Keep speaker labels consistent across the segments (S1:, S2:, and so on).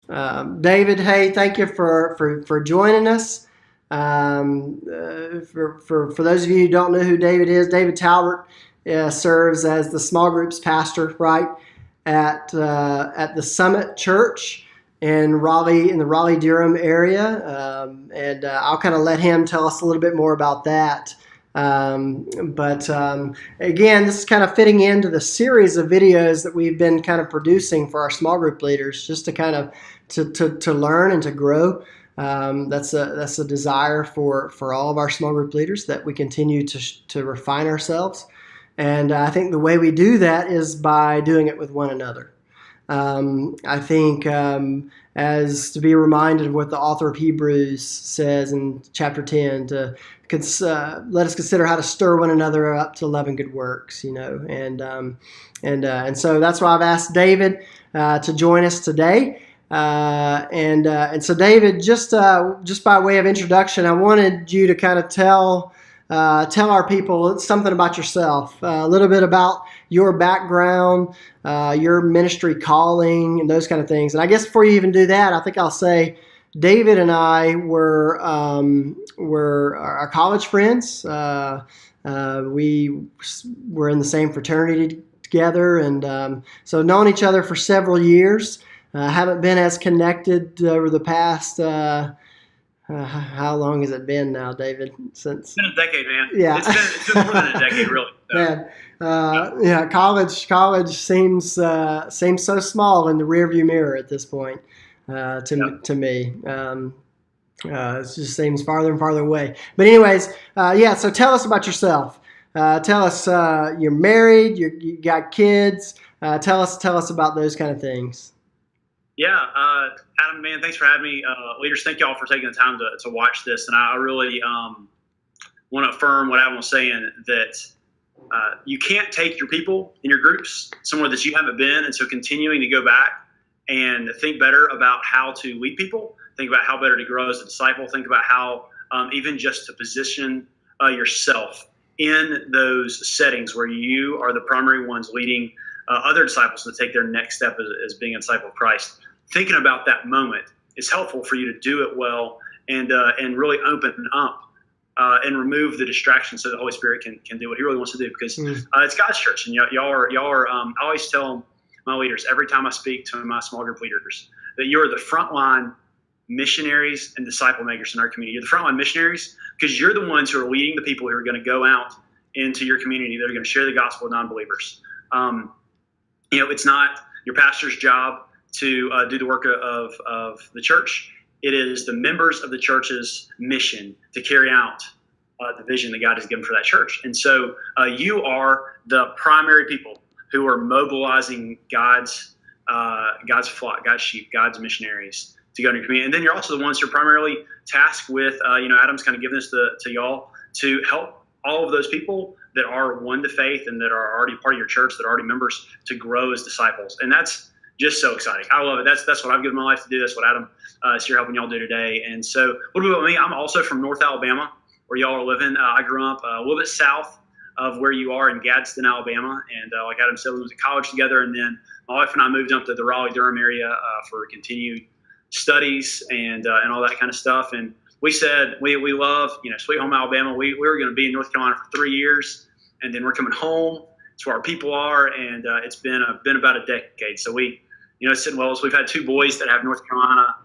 S1: David, hey, thank you for joining us. For those of you who don't know who David is, David Talbert serves as the small groups pastor, right, at the Summit Church in Raleigh, in the Raleigh Durham area, and I'll kind of let him tell us a little bit more about that. But again, this is kind of fitting into the series of videos that we've been kind of producing for our small group leaders, just to kind of to learn and to grow. That's a desire for all of our small group leaders, that we continue to refine ourselves. And I think the way we do that is by doing it with one another. I think as to be reminded of what the author of Hebrews says in chapter 10, to let us consider how to stir one another up to love and good works, and so that's why I've asked David to join us today. And so David, just by way of introduction, I wanted you to kind of tell our people something about yourself, a little bit about your background, your ministry calling, and those kind of things. And I guess before you even do that, I think I'll say David and I were our college friends. We were in the same fraternity together, and so known each other for several years. Haven't been as connected over the past. How long has it been now, David? Since
S2: It's been a decade, man.
S1: Yeah,
S2: it's been more than a decade, really. So.
S1: Man, yeah, college seems so small in the rearview mirror at this point to me. It just seems farther and farther away. But anyways, so tell us about yourself. Tell us you're married, you got kids. Tell us about those kind of things.
S2: Yeah, Adam, man, thanks for having me. Leaders, thank y'all for taking the time to watch this. And I really want to affirm what Adam was saying, that you can't take your people in your groups somewhere that you haven't been. And so continuing to go back and think better about how to lead people, think about how better to grow as a disciple, think about how even just to position yourself in those settings where you are the primary ones leading other disciples to take their next step as being a disciple of Christ. Thinking about that moment is helpful for you to do it well and really open up and remove the distractions so the Holy Spirit can do what He really wants to do, because it's God's church, and y'all are. I always tell my leaders every time I speak to my small group leaders that you are the frontline missionaries and disciple makers in our community. You're the frontline missionaries because you're the ones who are leading the people who are going to go out into your community that are going to share the gospel with non-believers. It's not your pastor's job to do the work of the church. It is the members of the church's mission to carry out the vision that God has given for that church. And so you are the primary people who are mobilizing God's flock, God's sheep, God's missionaries to go into your community. And then you're also the ones who are primarily tasked with, Adam's kind of given this to y'all to help all of those people that are won to faith and that are already part of your church, that are already members, to grow as disciples. And that's just so exciting. I love it. That's what I've given my life to do. That's what Adam is here helping y'all do today. And so a little bit about me. I'm also from North Alabama, where y'all are living. I grew up a little bit south of where you are in Gadsden, Alabama. And like Adam said, we went to college together. And then my wife and I moved up to the Raleigh, Durham area for continued studies and all that kind of stuff. And we said we love, Sweet Home Alabama. We were going to be in North Carolina for 3 years, and then we're coming home. It's where our people are, and it's been about a decade. So we, at St. Wells, we've had 2 boys that have North Carolina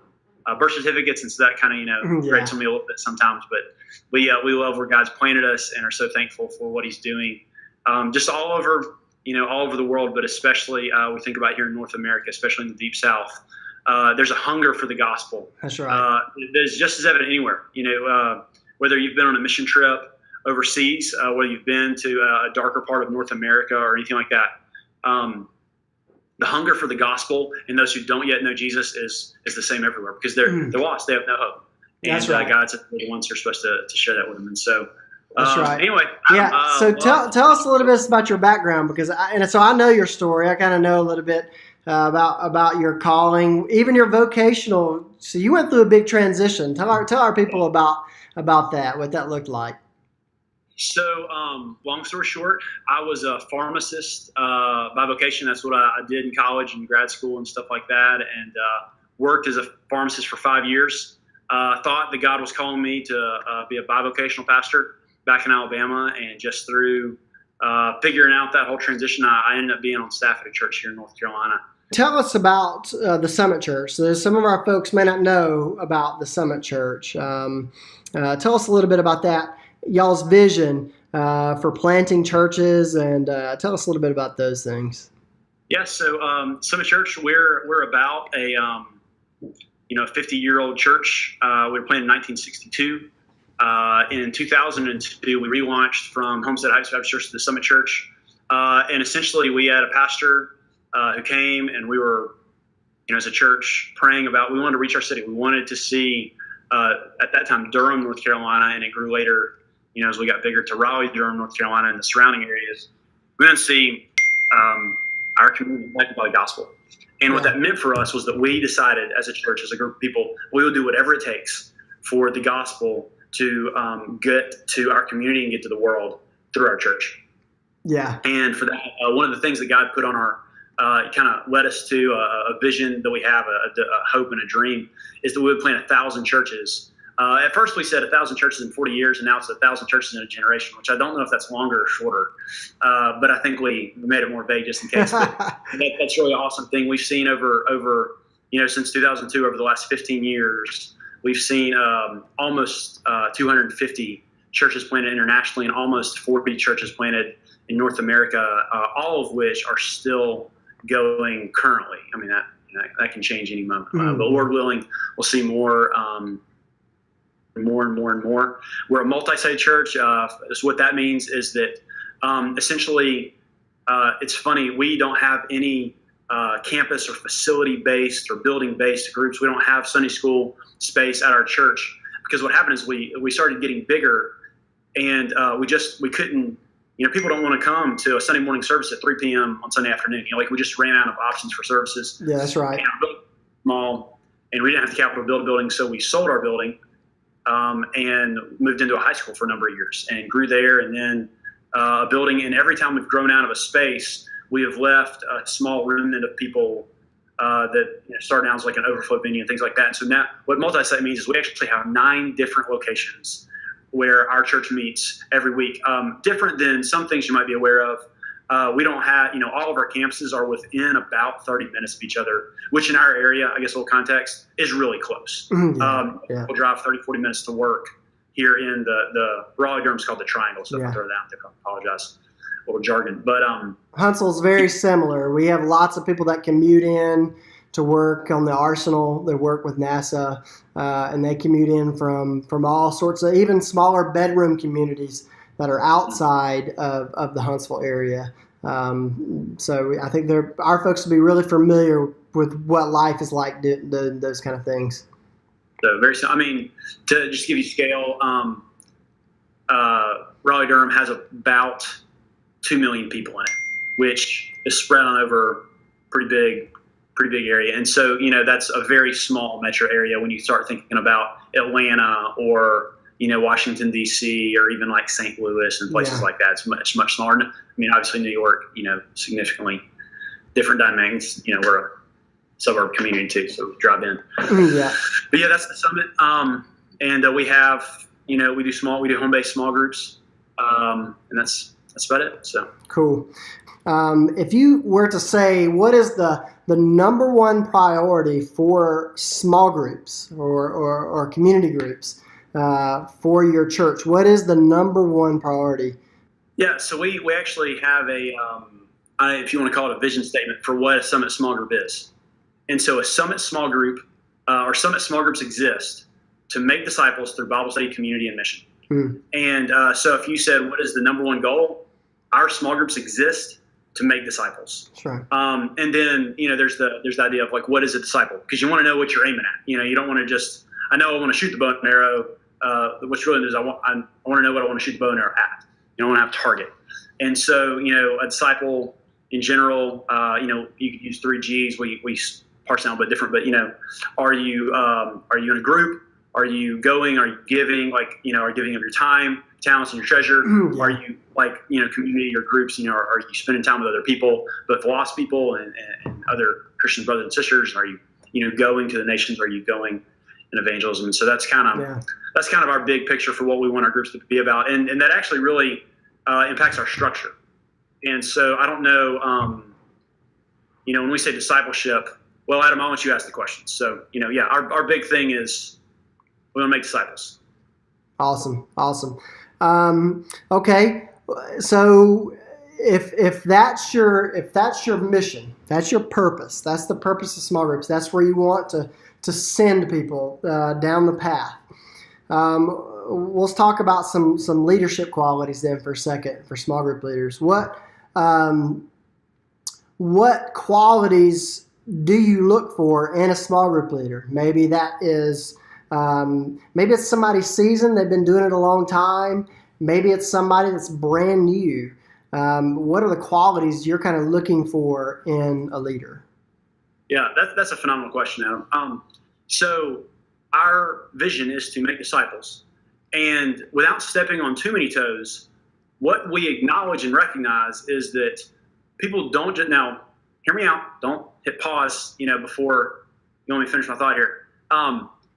S2: birth certificates, and so that kind of grates on me a little bit sometimes. But we love where God's planted us, and are so thankful for what He's doing, just all over the world, but especially we think about here in North America, especially in the Deep South. There's a hunger for the gospel.
S1: That's right.
S2: There's just as evident anywhere. Whether you've been on a mission trip overseas, whether you've been to a darker part of North America or anything like that. The hunger for the gospel in those who don't yet know Jesus is the same everywhere, because they're lost. They have no hope. And
S1: That's right.
S2: God's the ones who are supposed to share that with them. And so,
S1: that's right.
S2: Anyway,
S1: so tell us a little bit about your background, because I know your story. I kind of know a little bit about your calling, even your vocational. So you went through a big transition. Tell our people about that, what that looked like.
S2: So, long story short, I was a pharmacist by vocation. That's what I did in college and grad school and stuff like that. And worked as a pharmacist for 5 years. Thought that God was calling me to be a bivocational pastor back in Alabama, and just through figuring out that whole transition, I ended up being on staff at a church here in North Carolina.
S1: Tell us about the Summit Church. So some of our folks may not know about the Summit Church. Tell us a little bit about that, y'all's vision for planting churches, and tell us a little bit about those things.
S2: Yes, so Summit Church, we're about a 50-year-old church. We were planted in 1962. In 2002, we relaunched from Homestead Heights Baptist Church to the Summit Church, and essentially we had a pastor who came, and we were, as a church, praying about, we wanted to reach our city. We wanted to see, at that time, Durham, North Carolina, and it grew later, as we got bigger, to Raleigh, Durham, North Carolina, and the surrounding areas. We wanted to see our community impacted by the gospel. And what that meant for us was that we decided as a church, as a group of people, we would do whatever it takes for the gospel to get to our community and get to the world through our church.
S1: Yeah.
S2: And for that, one of the things that God put on our kind of led us to a vision that we have, a hope and a dream, is that we would plant 1,000 churches. At first we said 1,000 churches in 40 years, and now it's 1,000 churches in a generation, which I don't know if that's longer or shorter, but I think we made it more vague just in case. But that's really awesome thing. We've seen over since 2002, over the last 15 years, we've seen almost 250 churches planted internationally and almost 40 churches planted in North America, all of which are still going currently. I mean, that can change any moment. But Lord willing, we'll see more and more. We're a multi-site church. So what that means is that essentially, it's funny, we don't have any campus or facility-based or building-based groups. We don't have Sunday school space at our church, because what happened is we started getting bigger, and we couldn't. People don't want to come to a Sunday morning service at 3 p.m. on Sunday afternoon. We just ran out of options for services.
S1: Yeah, that's right.
S2: Small, and we didn't have the capital to build a building, so we sold our building and moved into a high school for a number of years and grew there, and then a building. And every time we've grown out of a space, we have left a small remnant of people that started out as like an overflow venue and things like that. And so now what multi-site means is we actually have 9 different locations where our church meets every week. Different than some things you might be aware of. We don't have, all of our campuses are within about 30 minutes of each other, which in our area, I guess a little context, is really close. We'll drive 30, 40 minutes to work here in the Raleigh, Durham's called the Triangle. So if I throw that out there, I apologize. A little jargon. But
S1: Huntsville's very similar. We have lots of people that commute in to work on the Arsenal. They work with NASA, and they commute in from all sorts of, even smaller bedroom communities that are outside of the Huntsville area. So I think our folks will be really familiar with what life is like doing those kind of things.
S2: So to just give you scale, Raleigh Durham has about 2 million people in it, which is spread on over pretty big area. And so, that's a very small metro area when you start thinking about Atlanta or, Washington, D.C., or even like St. Louis and places like that. It's much smaller. Obviously New York, significantly different dynamics. We're a suburb community too, so we drive in.
S1: Yeah.
S2: But yeah, that's the Summit. And we have, we do home-based small groups. And that's about it. So
S1: cool. If you were to say, what is the number one priority for small groups or community groups for your church? What is the number one priority?
S2: Yeah, so we actually have if you want to call it a vision statement for what a Summit small group is. And so a Summit small group or Summit small groups exist to make disciples through Bible study, community, and mission. And so if you said, what is the number one goal? Our small groups exist to make disciples.
S1: Sure.
S2: And then, there's the idea of like, what is a disciple? Because you want to know what you're aiming at. You don't want to just, I know I want to shoot the bow and arrow. What's really is I want to know what I want to shoot the bow and arrow at. I want to have a target. And so, a disciple in general, you could use 3 G's. We parse down a bit different, but, are you in a group? Are you going? Are you giving? Are you giving of your time, talents, and your treasure?
S1: Yeah.
S2: Are you community or groups? Are you spending time with other people, both lost people and other Christian brothers and sisters? Are you going to the nations where you're going in evangelism. And so that's kind of our big picture for what we want our groups to be about. And that actually really impacts our structure. And so I don't know, when we say discipleship, well, Adam, I'll let you ask the question. So, our big thing is we want to make disciples.
S1: Awesome. Okay. So if that's your mission, that's your purpose, that's the purpose of small groups, that's where you want to send people down the path. Let's talk about some leadership qualities then for a second for small group leaders. What qualities do you look for in a small group leader? Maybe that is, maybe it's somebody seasoned, they've been doing it a long time. Maybe it's somebody that's brand new. What are the qualities you're kind of looking for in a leader?
S2: Yeah, that's a phenomenal question, Adam. So our vision is to make disciples. And without stepping on too many toes, what we acknowledge and recognize is that people don't just, now, hear me out, don't hit pause, before you want me to finish my thought here.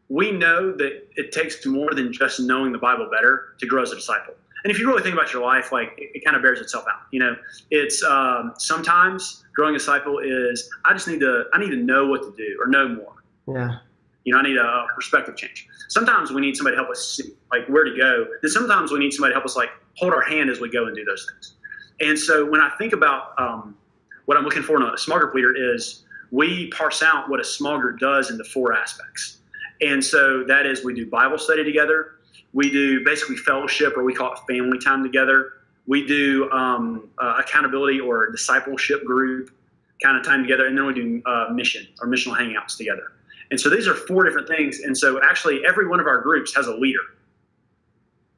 S2: We know that it takes more than just knowing the Bible better to grow as a disciple. And if you really think about your life, it kind of bears itself out. It's sometimes growing a disciple is I need to know what to do or know more.
S1: Yeah.
S2: I need a perspective change. Sometimes we need somebody to help us see where to go. Then sometimes we need somebody to help us hold our hand as we go and do those things. And so when I think about what I'm looking for in a small group leader is we parse out what a small group does into 4 aspects. And so that is we do Bible study together. We do basically fellowship, or we call it family time together. We do accountability or discipleship group kind of time together. And then we do mission or missional hangouts together. And so these are 4 different things. And so actually every one of our groups has a leader.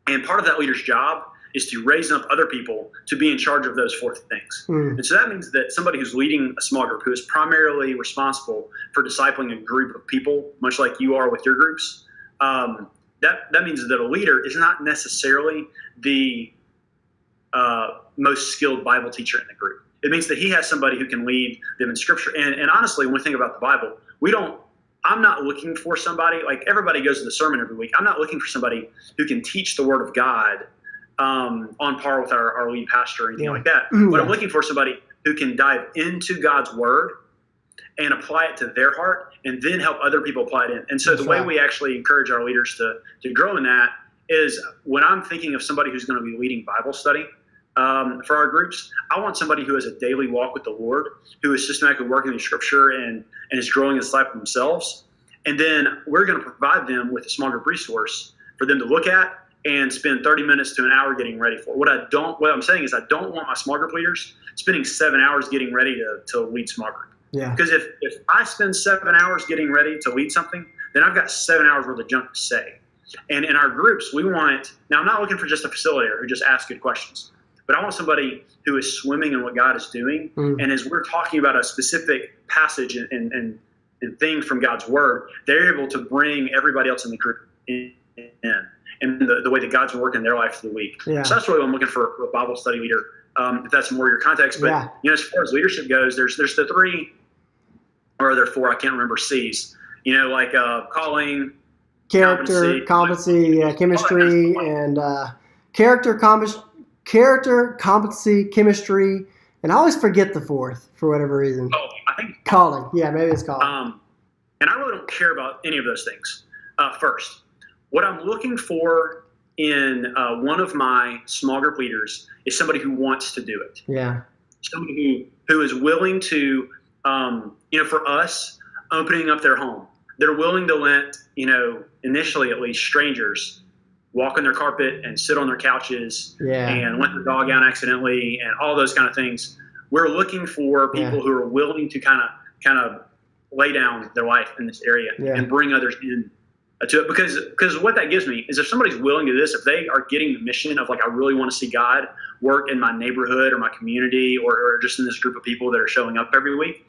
S2: And part of that leader's job is to raise up other people to be in charge of those 4 things. And so that means that somebody who's leading a small group, who is primarily responsible for discipling a group of people, much like you are with your groups, that means that a leader is not necessarily the most skilled Bible teacher in the group. It means that he has somebody who can lead them in Scripture. And honestly, when we think about the Bible, I'm not looking for somebody, everybody goes to the sermon every week. I'm not looking for somebody who can teach the Word of God on par with our lead pastor or anything like that. But I'm looking for somebody who can dive into God's Word and apply it to their heart and then help other people apply it in. And so the way we actually encourage our leaders to grow in that is when I'm thinking of somebody who's going to be leading Bible study for our groups, I want somebody who has a daily walk with the Lord, who is systematically working in Scripture and is growing as a disciple themselves. And then we're going to provide them with a small group resource for them to look at and spend 30 minutes to an hour getting ready for. What I'm saying is I don't want my small group leaders spending 7 hours getting ready to lead small group.
S1: Yeah.
S2: Because if I spend 7 hours getting ready to lead something, then I've got 7 hours worth of junk to say. And in our groups, now I'm not looking for just a facilitator who just asks good questions, but I want somebody who is swimming in what God is doing. And as we're talking about a specific passage and thing from God's Word, they're able to bring everybody else in the group in and the way that God's working in their life through the week. Yeah. So that's really what I'm looking for a Bible study leader, if that's more your context. But as far as leadership goes, there's the 3, or are there 4? I can't remember C's. Calling,
S1: character, competency, chemistry, and character, competency, chemistry, and I always forget the 4th for whatever reason.
S2: Oh, I think
S1: calling. Yeah, maybe it's calling.
S2: And I really don't care about any of those things. First, what I'm looking for in one of my small group leaders is somebody who wants to do it.
S1: Yeah.
S2: Somebody who is willing to, for us, opening up their home. They're willing to let, initially at least, strangers walk on their carpet and sit on their couches and let their dog out accidentally and all those kind of things. We're looking for people who are willing to kind of lay down their life in this area and bring others in to it. Because what that gives me is if somebody's willing to do this, if they are getting the mission of I really want to see God work in my neighborhood or my community or just in this group of people that are showing up every week,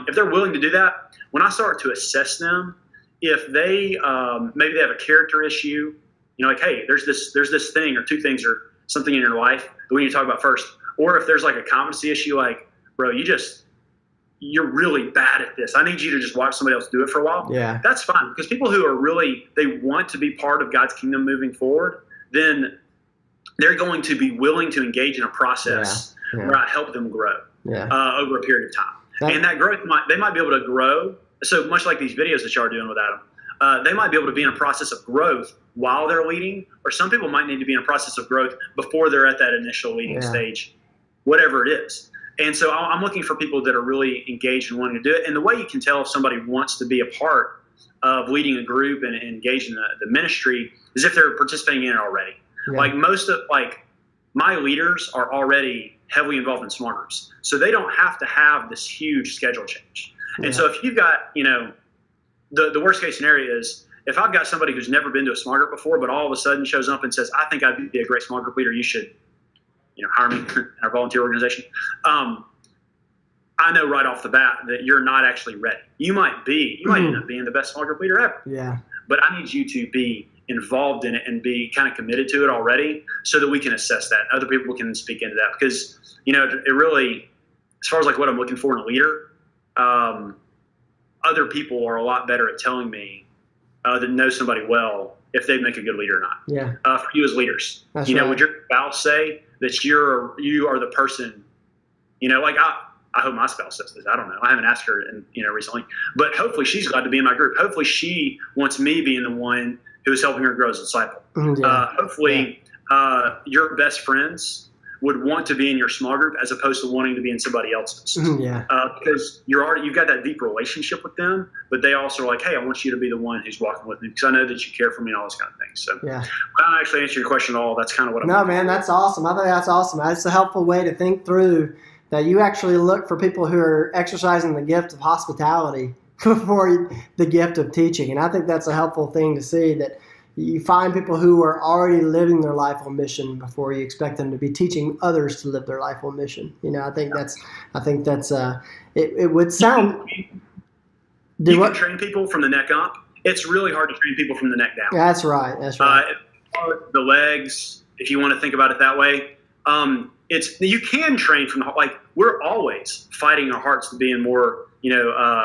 S2: if they're willing to do that, when I start to assess them, if they maybe they have a character issue, hey, there's this thing or 2 things or something in your life that we need to talk about first. Or if there's a competency issue, bro, you you're really bad at this. I need you to just watch somebody else do it for a while.
S1: Yeah.
S2: That's fine, because people who are really, they want to be part of God's kingdom moving forward, then they're going to be willing to engage in a process where I help them grow over a period of time. And that growth, they might be able to grow. So much like these videos that y'all are doing with Adam, they might be able to be in a process of growth while they're leading, or some people might need to be in a process of growth before they're at that initial leading stage, whatever it is. And so I'm looking for people that are really engaged and wanting to do it. And the way you can tell if somebody wants to be a part of leading a group and engage in the ministry is if they're participating in it already. Yeah. Like my leaders are already heavily involved in small groups, so they don't have to have this huge schedule change. And so if you've got, the worst case scenario is if I've got somebody who's never been to a small group before, but all of a sudden shows up and says, I think I'd be a great small group leader, you should hire me in our volunteer organization. I know right off the bat that you're not actually ready. You might end up being the best small group leader ever. Yeah. But I need you to be involved in it and be kind of committed to it already, so that we can assess that. Other people can speak into that, because it really, as far as like what I'm looking for in a leader, other people are a lot better at telling me that know somebody well if they make a good leader or not. Yeah. For you as leaders, would your spouse say that you are the person? I hope my spouse says this. I don't know. I haven't asked her recently, but hopefully she's glad to be in my group. Hopefully she wants me being the one who is helping her grow as a disciple. Hopefully your best friends would want to be in your small group as opposed to wanting to be in somebody else's. Because you've got that deep relationship with them, but they also are like, hey, I want you to be the one who's walking with me because I know that you care for me and all those kind of things. So I don't actually answer your question at all. That's kind of what I'm
S1: No, man, that's awesome. I think that's awesome. That's a helpful way to think through that you actually look for people who are exercising the gift of hospitality before the gift of teaching. And I think that's a helpful thing to see, that you find people who are already living their life on mission before you expect them to be teaching others to live their life on mission. I think that's it would sound.
S2: You can train people from the neck up. It's really hard to train people from the neck down.
S1: That's right.
S2: The legs, if you want to think about it that way. You can train from we're always fighting our hearts to be in more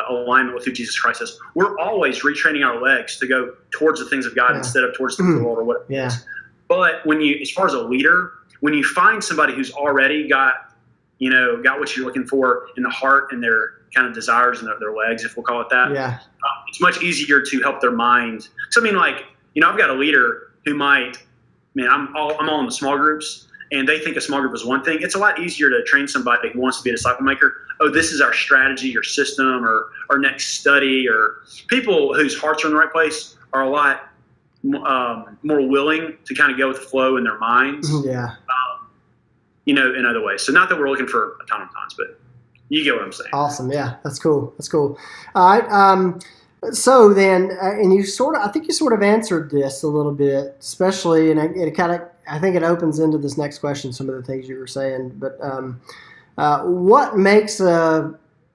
S2: alignment with who Jesus Christ is. We're always retraining our legs to go towards the things of God instead of towards the things of the world or whatever. Yeah. But as far as a leader, when you find somebody who's already got what you're looking for in the heart and their kind of desires and their legs, if we'll call it that, it's much easier to help their mind. So I've got a leader who I'm all in the small groups, and they think a small group is one thing. It's a lot easier to train somebody who wants to be a disciple maker. Oh, this is our strategy or system or our next study, or people whose hearts are in the right place are a lot more willing to kind of go with the flow in their minds. Yeah. In other ways. So not that we're looking for a ton of times, but you get what I'm saying.
S1: Awesome. Yeah, that's cool. All right. So then, and I think you sort of answered this a little bit, especially, and I think it opens into this next question, some of the things you were saying, but what makes a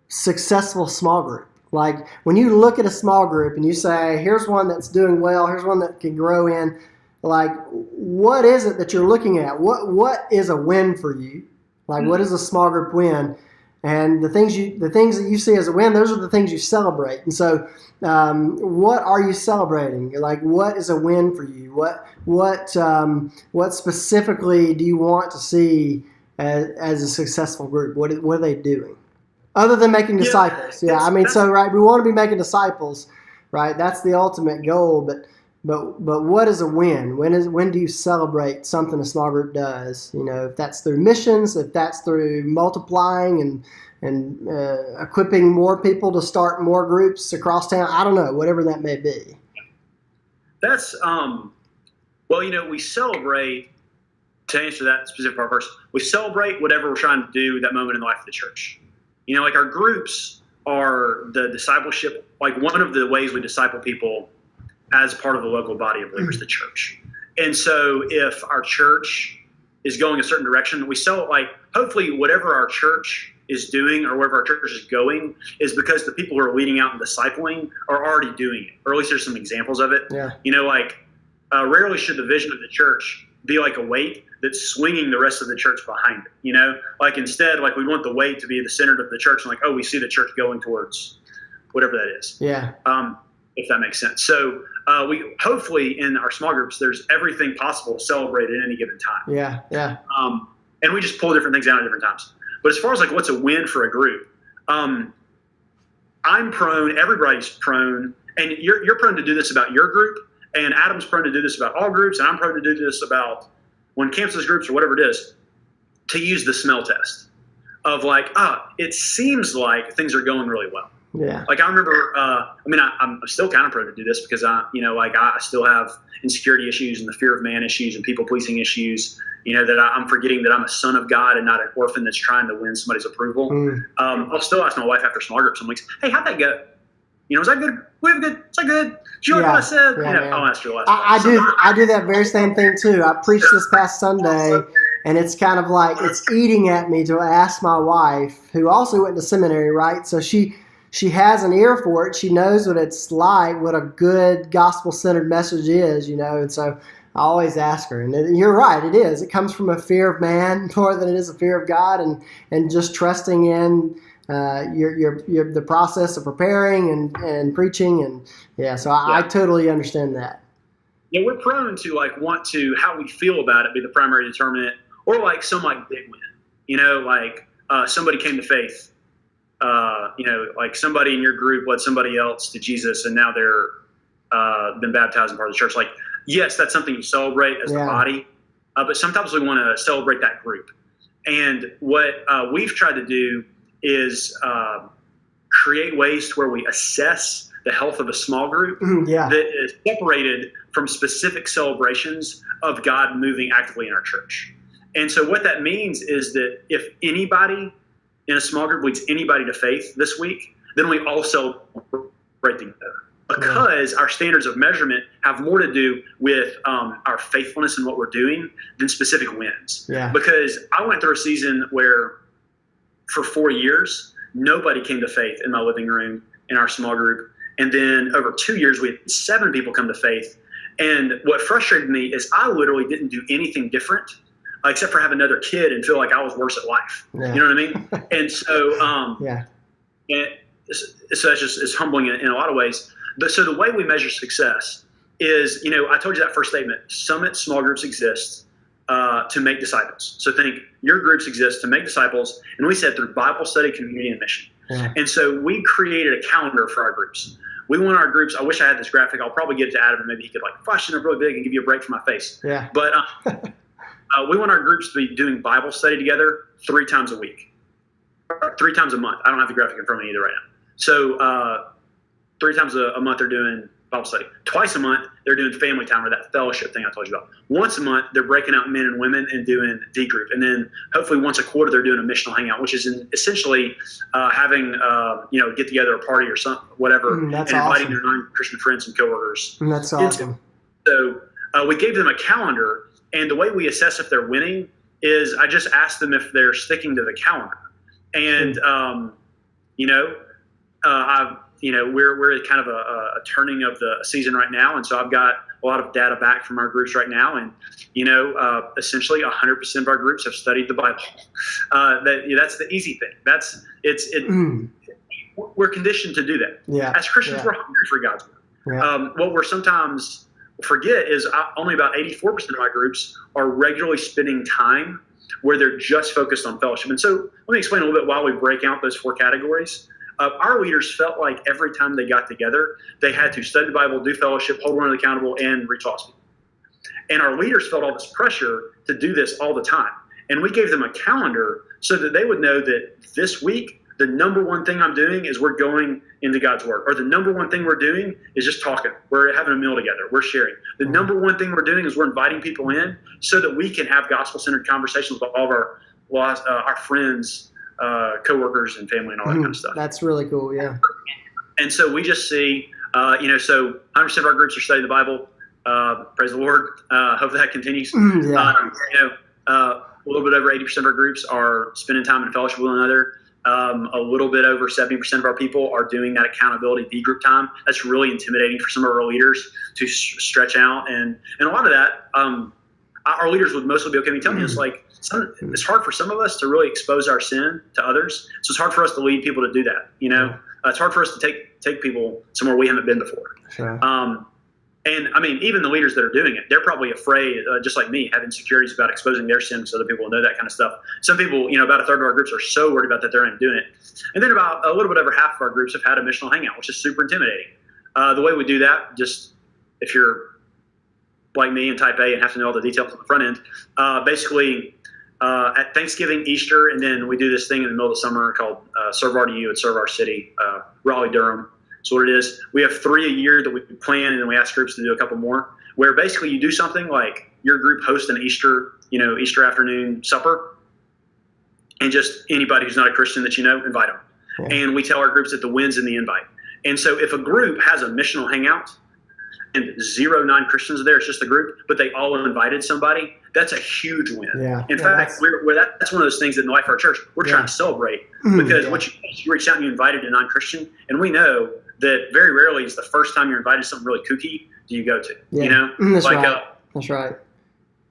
S1: successful small group? Like when you look at a small group and you say, here's one that's doing well, here's one that can grow in, like what is it that you're looking at? What is a win for you? Like what is a small group win? And the things that you see as a win, those are the things you celebrate. And so, what are you celebrating? Like, what is a win for you? What specifically do you want to see as a successful group? What are they doing, other than making disciples? We want to be making disciples, right? That's the ultimate goal. But what is a win? When do you celebrate something a small group does? If that's through missions, if that's through multiplying and equipping more people to start more groups across town. I don't know, whatever that may be.
S2: That's we celebrate. To answer that specific part first, we celebrate whatever we're trying to do that moment in the life of the church. Our groups are the discipleship. Like one of the ways we disciple people as part of the local body of believers, the church. And so if our church is going a certain direction, hopefully whatever our church is doing or wherever our church is going is because the people who are leading out and discipling are already doing it, or at least there's some examples of it. Yeah. Rarely should the vision of the church be like a weight that's swinging the rest of the church behind it. Like instead, like we want the weight to be the center of the church, and like, oh, we see the church going towards whatever that is.
S1: Yeah.
S2: If that makes sense. So we hopefully in our small groups, there's everything possible to celebrate at any given time.
S1: Yeah. Yeah.
S2: And we just pull different things out at different times. But as far as like what's a win for a group, I'm prone, everybody's prone, and you're prone to do this about your group, and Adam's prone to do this about all groups, and I'm prone to do this about when campuses groups or whatever it is, to use the smell test of like, it seems like things are going really well.
S1: Yeah.
S2: Like I remember, I'm still kind of prone to do this because I still have insecurity issues and the fear of man issues and people pleasing issues. That I'm forgetting that I'm a son of God and not an orphan that's trying to win somebody's approval. I'll still ask my wife after small groups. I'm like, hey, how'd that go? Was that good? We have good. Is that good? Did you like what I said? I'll ask you last.
S1: I do that very same thing too. I preached this past Sunday, and it's kind of like it's eating at me to ask my wife, who also went to seminary, right? So she has an ear for it. She knows what it's like, what a good gospel-centered message is, and so I always ask her. And you're right, it is. It comes from a fear of man more than it is a fear of God, and just trusting in the process of preparing and preaching, and so I totally understand that.
S2: Yeah, we're prone to want to how we feel about it be the primary determinant, or like some big win. Like somebody came to faith. Like somebody in your group led somebody else to Jesus, and now they're been baptized and part of the church. Like, yes, that's something you celebrate as the body, but sometimes we want to celebrate that group. And what we've tried to do is create ways to where we assess the health of a small group that is separated from specific celebrations of God moving actively in our church. And so what that means is that if anybody in a small group leads anybody to faith this week, then we all celebrate together. Because our standards of measurement have more to do with our faithfulness in what we're doing than specific wins. Yeah. Because I went through a season where for 4 years, nobody came to faith in my living room in our small group. And then over 2 years, we had 7 people come to faith. And what frustrated me is I literally didn't do anything different except for have another kid and feel like I was worse at life. Yeah. You know what I mean? And so, so that's just, it's humbling in a lot of ways. So the way we measure success is, I told you that first statement, Summit small groups exist to make disciples. So think your groups exist to make disciples. And we said through Bible study, community, and mission. Yeah. And so we created a calendar for our groups. We want our groups. I wish I had this graphic. I'll probably get it to Adam and maybe he could flash it up really big and give you a break from my face. Yeah. But we want our groups to be doing Bible study together 3 times a week, 3 times a month. I don't have the graphic in front of me either right now. So 3 times a month they're doing Bible study. Twice a month they're doing family time, or that fellowship thing I told you about. Once a month they're breaking out men and women and doing D group, and then hopefully once a quarter they're doing a missional hangout, which is essentially having get together, a party or something, whatever, and inviting their non-Christian friends and coworkers.
S1: That's awesome.
S2: So we gave them a calendar, and the way we assess if they're winning is I just ask them if they're sticking to the calendar, and we're at kind of a turning of the season right now. And so I've got a lot of data back from our groups right now. And, essentially 100% of our groups have studied the Bible. That's the easy thing. We're conditioned to do that. Yeah. As Christians, we're hungry for God's word. Yeah. What we're sometimes forget is only about 84% of my groups are regularly spending time where they're just focused on fellowship. And so let me explain a little bit why we break out those 4 categories. Our leaders felt like every time they got together, they had to study the Bible, do fellowship, hold one another accountable, and reach lost people. And our leaders felt all this pressure to do this all the time. And we gave them a calendar so that they would know that this week, the number one thing I'm doing is we're going into God's word. Or the number one thing we're doing is just talking. We're having a meal together. We're sharing. The number one thing we're doing is we're inviting people in so that we can have gospel-centered conversations with all of our friends, coworkers and family and all that kind of stuff.
S1: That's really cool, yeah.
S2: And so we just see, so 100% of our groups are studying the Bible. Praise the Lord. Hope that continues. A little bit over 80% of our groups are spending time in fellowship with one another. A little bit over 70% of our people are doing that accountability D group time. That's really intimidating for some of our leaders to stretch out. And a lot of that, our leaders would mostly be okay with me telling you, it's like it's hard for some of us to really expose our sin to others. So it's hard for us to lead people to do that. It's hard for us to take people somewhere we haven't been before.
S1: Sure.
S2: And I mean, even the leaders that are doing it, they're probably afraid, just like me, have insecurities about exposing their sins so other people will know, that kind of stuff. Some people, about a third of our groups are so worried about that they're not doing it. And then about a little bit over half of our groups have had a missional hangout, which is super intimidating. The way we do that, just if you're like me and type A and have to know all the details on the front end, basically at Thanksgiving, Easter, and then we do this thing in the middle of the summer called Serve RDU at Serve Our City, Raleigh, Durham. So what it is, we have 3 a year that we plan, and then we ask groups to do a couple more, where basically you do something like your group hosts an Easter afternoon supper, and just anybody who's not a Christian that invite them. Yeah. And we tell our groups that the win's in the invite. And so if a group has a missional hangout and 0 non-Christians are there, it's just the group, but they all invited somebody, that's a huge win.
S1: Yeah.
S2: In fact, that's one of those things that in the life of our church, we're trying to celebrate, because what you reached out and you invited a non-Christian, and we know that very rarely is the first time you're invited to something really kooky do you go to.
S1: Yeah. That's right. That's right.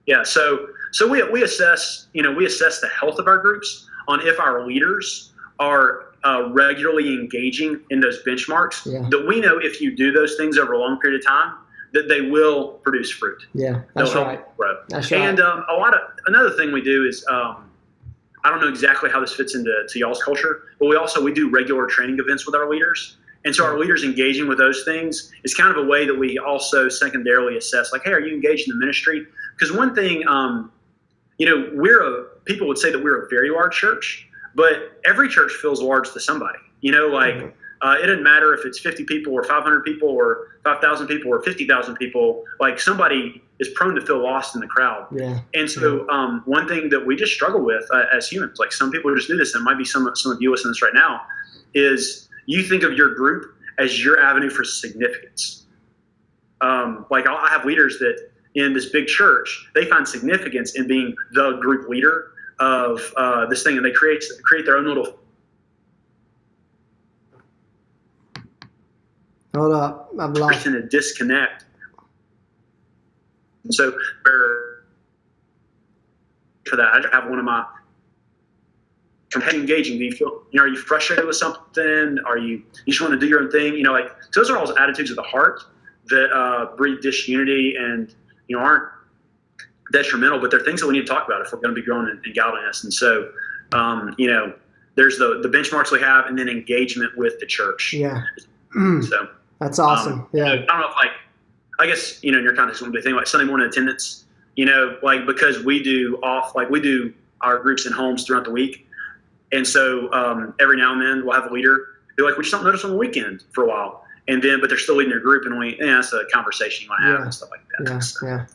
S2: Yeah. So we assess the health of our groups on if our leaders are regularly engaging in those benchmarks, that we know if you do those things over a long period of time, that they will produce fruit.
S1: Yeah, that's right.
S2: That's right. And another thing we do is, I don't know exactly how this fits into y'all's culture, but we do regular training events with our leaders. And so our leaders engaging with those things is kind of a way that we also secondarily assess, like, hey, are you engaged in the ministry? Because one thing, people would say that we're a very large church, but every church feels large to somebody. It doesn't matter if it's 50 people or 500 people or 5,000 people or 50,000 people. Like, somebody is prone to feel lost in the crowd.
S1: Yeah.
S2: And so one thing that we just struggle with as humans, like some people just do this, and it might be some of you listening to this right now, is you think of your group as your avenue for significance. Like, I have leaders that in this big church, they find significance in being the group leader of this thing, and they create their own little.
S1: Hold up, I've lost.
S2: In a disconnect. And so for that, I have one of my engaging. Do you feel, are you frustrated with something? Are you just want to do your own thing? So those are all attitudes of the heart that breed disunity and, aren't detrimental, but they're things that we need to talk about if we're going to be growing in godliness. And so, there's the benchmarks we have, and then engagement with the church.
S1: Yeah.
S2: So
S1: that's awesome. Yeah.
S2: I don't know if, I guess, in your context, one big thing like Sunday morning attendance, because we do our groups in homes throughout the week. And so every now and then we'll have a leader be like, we just don't notice on the weekend for a while. And then, but they're still leading their group, and that's a conversation you want to have and stuff like that.
S1: Yeah,
S2: so.
S1: Yeah.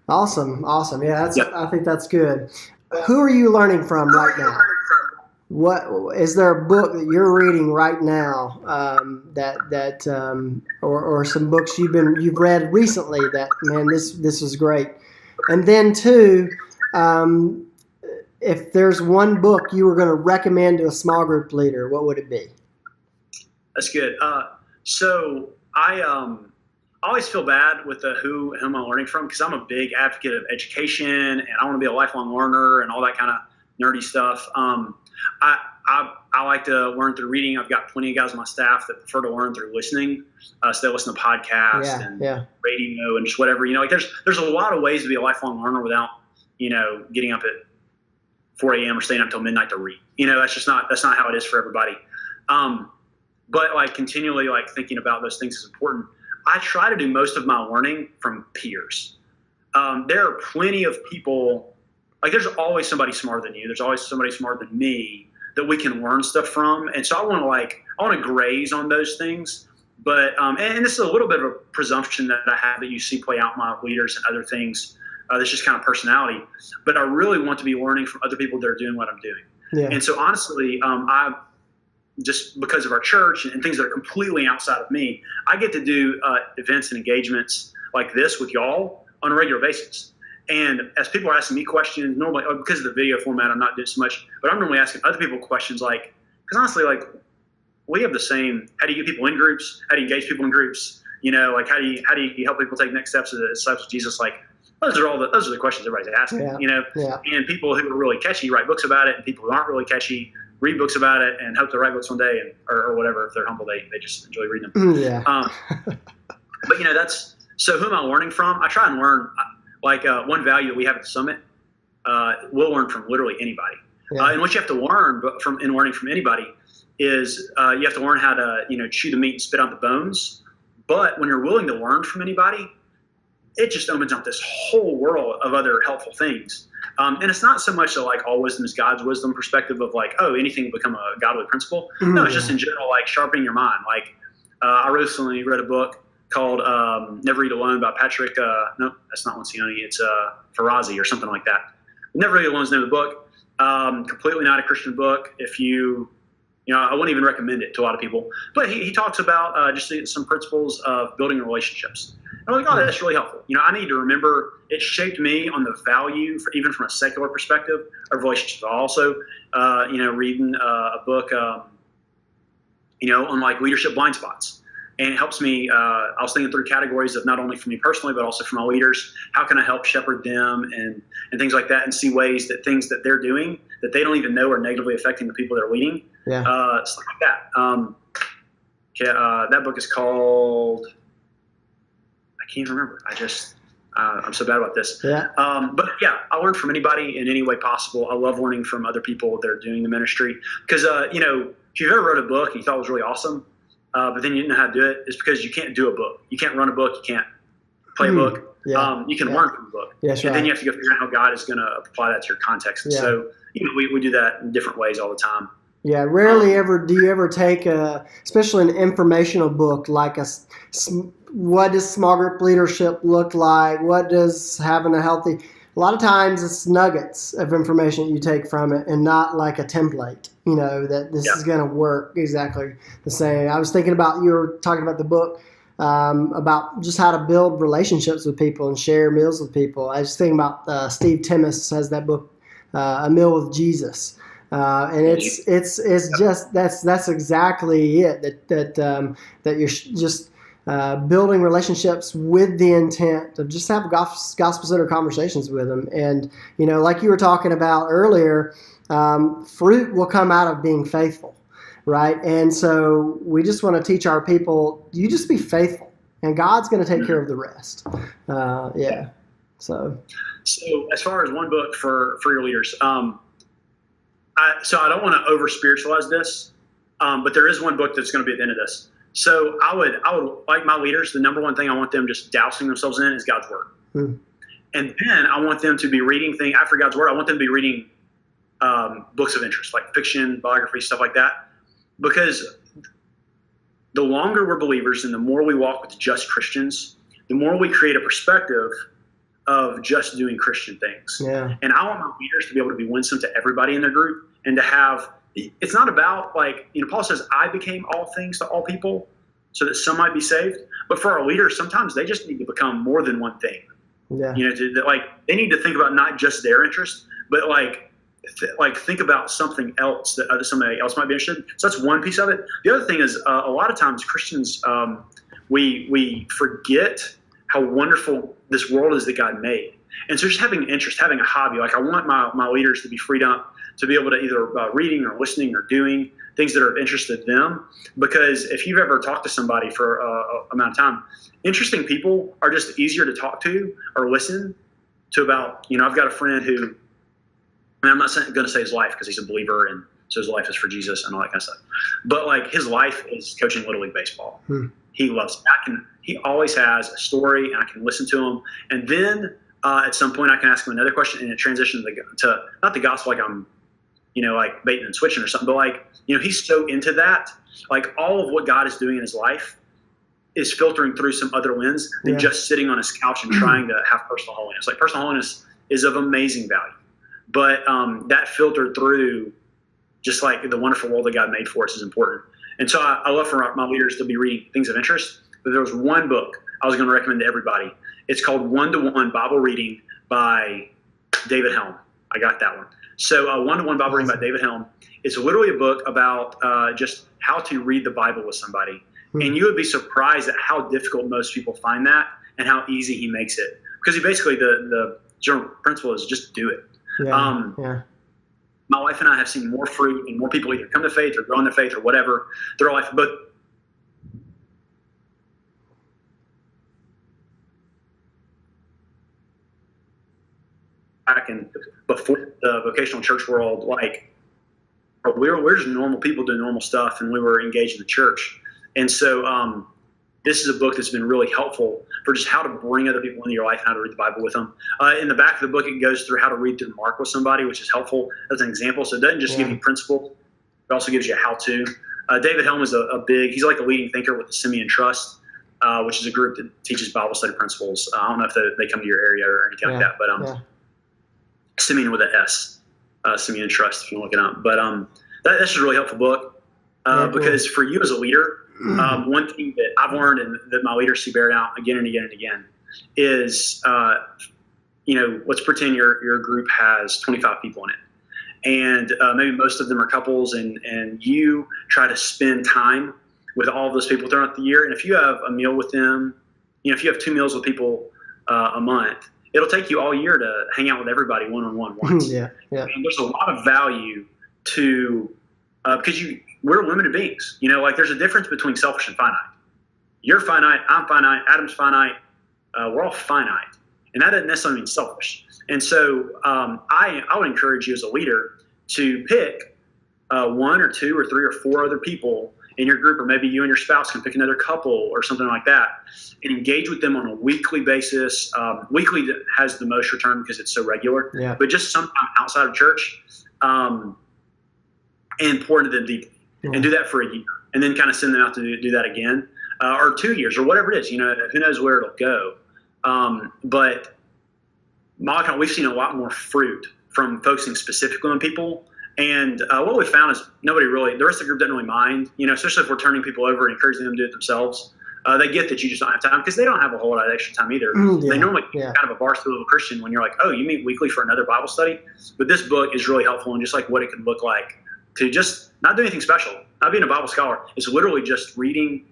S1: Awesome. Yeah, I think that's good. Who are you learning from right now? What is there a book that you're reading right now or some books you've read recently that, man, this was great? And then two, if there's one book you were going to recommend to a small group leader, what would it be?
S2: That's good. So I always feel bad with who am I learning from, because I'm a big advocate of education and I want to be a lifelong learner and all that kind of nerdy stuff. I like to learn through reading. I've got plenty of guys on my staff that prefer to learn through listening. So they listen to podcasts and radio and just whatever. There's a lot of ways to be a lifelong learner without getting up at 4 a.m. or staying up till midnight to read. That's not how it is for everybody. But continually thinking about those things is important. I try to do most of my learning from peers. There are plenty of people, there's always somebody smarter than you. There's always somebody smarter than me that we can learn stuff from. And so I want to graze on those things. But, and this is a little bit of a presumption that I have that you see play out in my leaders and other things. That's just kind of personality. But I really want to be learning from other people that are doing what I'm doing. Yeah. And so honestly, I just because of our church and things that are completely outside of me, I get to do events and engagements like this with y'all on a regular basis. And as people are asking me questions, normally because of the video format, I'm not doing so much, but I'm normally asking other people questions because honestly, we have the same, how do you get people in groups? How do you engage people in groups? How do you help people take next steps as disciples of Jesus? those are the questions everybody's asking,
S1: Yeah.
S2: and people who are really catchy write books about it, and people who aren't really catchy read books about it and hope to write books one day, or whatever. If they're humble, they just enjoy reading them.
S1: Yeah.
S2: But that's, so who am I learning from? I try and learn, one value that we have at the summit, we'll learn from literally anybody.
S1: Yeah.
S2: And what you have to learn in learning from anybody is you have to learn how to, chew the meat and spit out the bones. But when you're willing to learn from anybody, it just opens up this whole world of other helpful things. And it's not so much all wisdom is God's wisdom perspective of anything will become a godly principle.
S1: Mm-hmm.
S2: No, it's just in general, sharpening your mind. I recently read a book called Never Eat Alone by Patrick. No, that's not Lencioni. It's Farazi or something like that. Never Eat Alone is the name of the book. Completely not a Christian book. If I wouldn't even recommend it to a lot of people. But he talks about just some principles of building relationships. And I'm like, oh, that's really helpful. I need to remember it shaped me on the value, even from a secular perspective, of relationships. I also, reading a book, on leadership blind spots. And it helps me, I was thinking through categories of not only for me personally, but also for my leaders. How can I help shepherd them and things like that, and see ways that things that they're doing that they don't even know are negatively affecting the people they're leading.
S1: Yeah.
S2: Stuff like that. That book is called, I can't remember. I'm so bad about this.
S1: Yeah.
S2: But yeah, I learn from anybody in any way possible. I love learning from other people that are doing the ministry. Because, if you've ever wrote a book and you thought it was really awesome, but then you didn't know how to do it, it's because you can't do a book. You can't run a book. You can't play a book.
S1: Yeah.
S2: You can learn from a book.
S1: Yes,
S2: and then you have to go figure out how God is going to apply that to your context. And so, we do that in different ways all the time.
S1: Yeah, rarely ever do you ever take especially an informational book like what does small group leadership look like? What does having a healthy? A lot of times it's nuggets of information you take from it, and not like a template. That this is going to work exactly the same. I was thinking about, you were talking about the book about just how to build relationships with people and share meals with people. I was thinking about Steve Timmis has that book, A Meal with Jesus. And it's just that's exactly it, that you're just building relationships with the intent of just have gospel-centered conversations with them. And like you were talking about earlier, fruit will come out of being faithful, right? And so we just want to teach our people, you just be faithful, and God's going to take care of the rest. So
S2: as far as one book for your leaders. So I don't want to over spiritualize this, but there is one book that's going to be at the end of this. So I would like my leaders, the number one thing I want them just dousing themselves in is God's word. And then I want them to be reading things after God's word. I want them to be reading books of interest, like fiction, biography, stuff like that. Because the longer we're believers and the more we walk with just Christians, the more we create a perspective of just doing Christian things.
S1: Yeah.
S2: And I want my leaders to be able to be winsome to everybody in their group, and to have, it's not about Paul says, I became all things to all people so that some might be saved. But for our leaders, sometimes they just need to become more than one thing.
S1: Yeah.
S2: They need to think about not just their interest, but think about something else that somebody else might be interested in. So that's one piece of it. The other thing is a lot of times Christians, we forget how wonderful this world is that God made. And so just having an interest, having a hobby, I want my leaders to be freed up to be able to either reading or listening or doing things that are of interest to them. Because if you've ever talked to somebody for a amount of time, interesting people are just easier to talk to or listen to about, I've got a friend who, I'm not going to say his life because he's a believer and so his life is for Jesus and all that kind of stuff. But his life is coaching Little League Baseball. He loves it. He always has a story, and I can listen to him. And then at some point I can ask him another question, and it transitions to not the gospel I'm, baiting and switching or something, but he's so into that. All of what God is doing in his life is filtering through some other lens than just sitting on his couch and trying to have personal holiness. Personal holiness is of amazing value. But that filtered through just the wonderful world that God made for us is important. And so I love for my leaders to be reading things of interest. But there was one book I was going to recommend to everybody. It's called 1-to-1 Bible Reading by David Helm. I got that one. So 1-to-1 Bible Reading by David Helm. It's literally a book about just how to read the Bible with somebody. And you would be surprised at how difficult most people find that and how easy he makes it. because basically the general principle is just do it.
S1: Yeah.
S2: My wife and I have seen more fruit and more people either come to faith or grow in their faith or whatever their life, but back in before the vocational church world, like we're just normal people doing normal stuff, and we were engaged in the church. And so this is a book that's been really helpful for just how to bring other people into your life and how to read the Bible with them. In the back of the book, it goes through how to read through Mark with somebody, which is helpful as an example. So it doesn't just give you principles, it also gives you a how-to. David Helm is he's like a leading thinker with the Simeon Trust, which is a group that teaches Bible study principles. I don't know if they come to your area or anything like that, but Simeon with an S, Simeon Trust, if you look it up. But that's just a really helpful book because for you as a leader, one thing that I've learned and that my leaders see bear out again and again and again is, let's pretend your group has 25 people in it. And maybe most of them are couples, and you try to spend time with all of those people throughout the year. And if you have a meal with them, if you have 2 meals with people a month, it'll take you all year to hang out with everybody one-on-one once.
S1: Yeah.
S2: And there's a lot of value to because we're limited beings. Like there's a difference between selfish and finite. You're finite, I'm finite, Adam's finite. We're all finite, and that doesn't necessarily mean selfish. And so I would encourage you as a leader to pick 1 or 2 or 3 or 4 other people in your group, or maybe you and your spouse can pick another couple or something like that, and engage with them on a weekly basis. Weekly has the most return because it's so regular, but just sometime outside of church, and pour into them deeply, and do that for a year, and then kind of send them out to do that again, or 2 years, or whatever it is. Who knows where it'll go. But we've seen a lot more fruit from focusing specifically on people. And what we found is the rest of the group doesn't really mind, especially if we're turning people over and encouraging them to do it themselves. They get that you just don't have time because they don't have a whole lot of extra time either. They normally kind of a barstool Christian when you're like, oh, you meet weekly for another Bible study. But this book is really helpful in just like what it could look like to just not do anything special, not being a Bible scholar. It's literally just reading,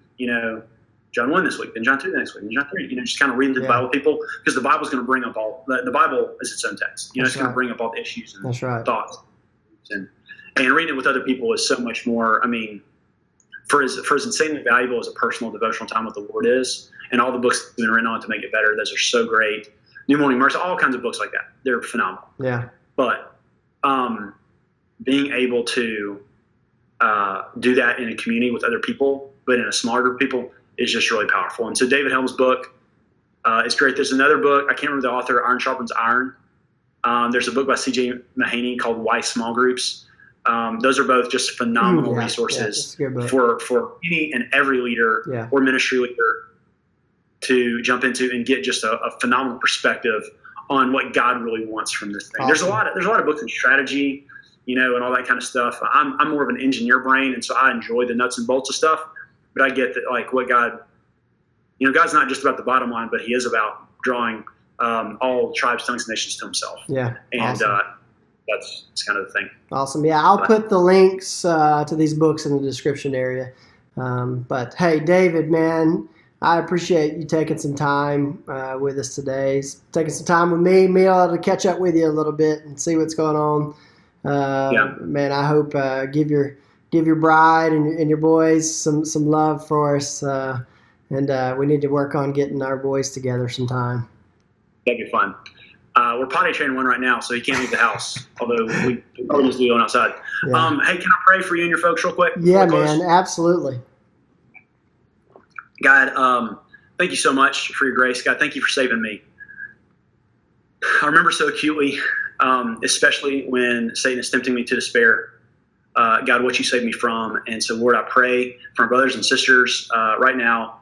S2: John 1 this week, then John 2 the next week, then John 3, just kind of reading through the Bible with people, because the Bible's going to bring up the Bible is its own text. It's going to bring up all the issues and thoughts. And reading it with other people is so much more, for as insanely valuable as a personal devotional time with the Lord is, and all the books that have been written on to make it better, those are so great. New Morning Mercy, all kinds of books like that. They're phenomenal.
S1: Yeah.
S2: But being able to do that in a community with other people, but in a smaller group of people, is just really powerful. And so David Helm's book is great. There's another book, I can't remember the author, Iron Sharpens Iron. There's a book by C.J. Mahaney called Why Small Groups. Those are both just phenomenal resources for any and every leader or ministry leader to jump into and get just a phenomenal perspective on what God really wants from this thing. Awesome. There's a lot of books on strategy, and all that kind of stuff. I'm more of an engineer brain, and so I enjoy the nuts and bolts of stuff. But I get that, like, what God, God's not just about the bottom line, but He is about drawing all tribes, tongues, and nations to Himself.
S1: Yeah,
S2: and
S1: awesome.
S2: That's kind of the thing.
S1: Awesome. Yeah, I'll put the links to these books in the description area. But hey, David, man, I appreciate you taking some time with us today. Taking some time with me to catch up with you a little bit and see what's going on. Man, I hope give your bride and your boys some love for us, and we need to work on getting our boys together sometime.
S2: That'd be fun. We're potty training one right now, so he can't leave the house. Although we probably just do going outside. Yeah. Hey, can I pray for you and your folks real quick?
S1: Yeah, man, absolutely.
S2: God, thank you so much for your grace. God, thank you for saving me. I remember so acutely, especially when Satan is tempting me to despair. God, what you saved me from. And so, Lord, I pray for my brothers and sisters right now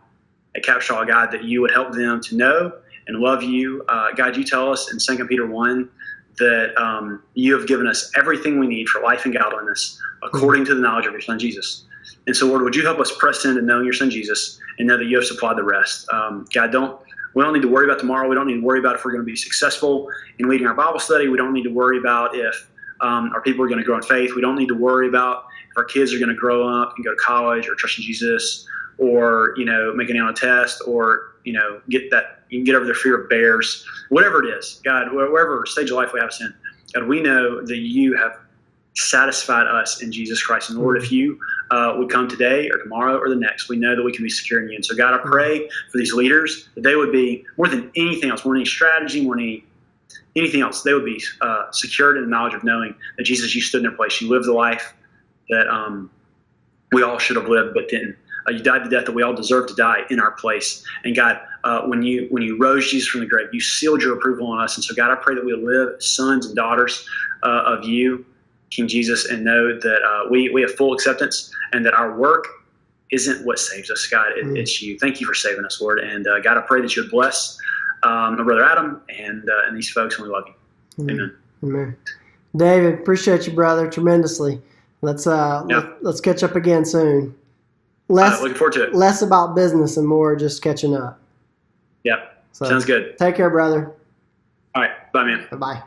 S2: at Capshaw, God, that you would help them to know and love you. God, you tell us in 2 Peter 1 that you have given us everything we need for life and godliness according to the knowledge of your Son, Jesus. And so, Lord, would you help us press into knowing your Son, Jesus, and know that you have supplied the rest. God, we don't need to worry about tomorrow. We don't need to worry about if we're going to be successful in leading our Bible study. We don't need to worry about if our people are going to grow in faith. We don't need to worry about if our kids are going to grow up and go to college or trust in Jesus or, make it on a test or, get over their fear of bears, whatever it is. God, wherever stage of life we have us in, God, we know that you have satisfied us in Jesus Christ. And Lord, if you would come today or tomorrow or the next, we know that we can be secure in you. And so, God, I pray for these leaders that they would be, more than anything else, more than any strategy, more than anything else, they would be secured in the knowledge of knowing that, Jesus, you stood in their place. You lived the life that we all should have lived, but didn't. You died the death that we all deserve to die in our place. And God, when you rose Jesus from the grave, you sealed your approval on us. And so, God, I pray that we live as sons and daughters of you, King Jesus, and know that we have full acceptance, and that our work isn't what saves us, God. It's you. Thank you for saving us, Lord. And God, I pray that you would bless my brother Adam and these folks, and we love you. Amen.
S1: Amen. David, appreciate you, brother, tremendously. Let's catch up again soon.
S2: Looking forward to it.
S1: Less about business and more just catching up.
S2: Yep. Sounds good.
S1: Take care, brother.
S2: All right. Bye, man.
S1: Bye-bye.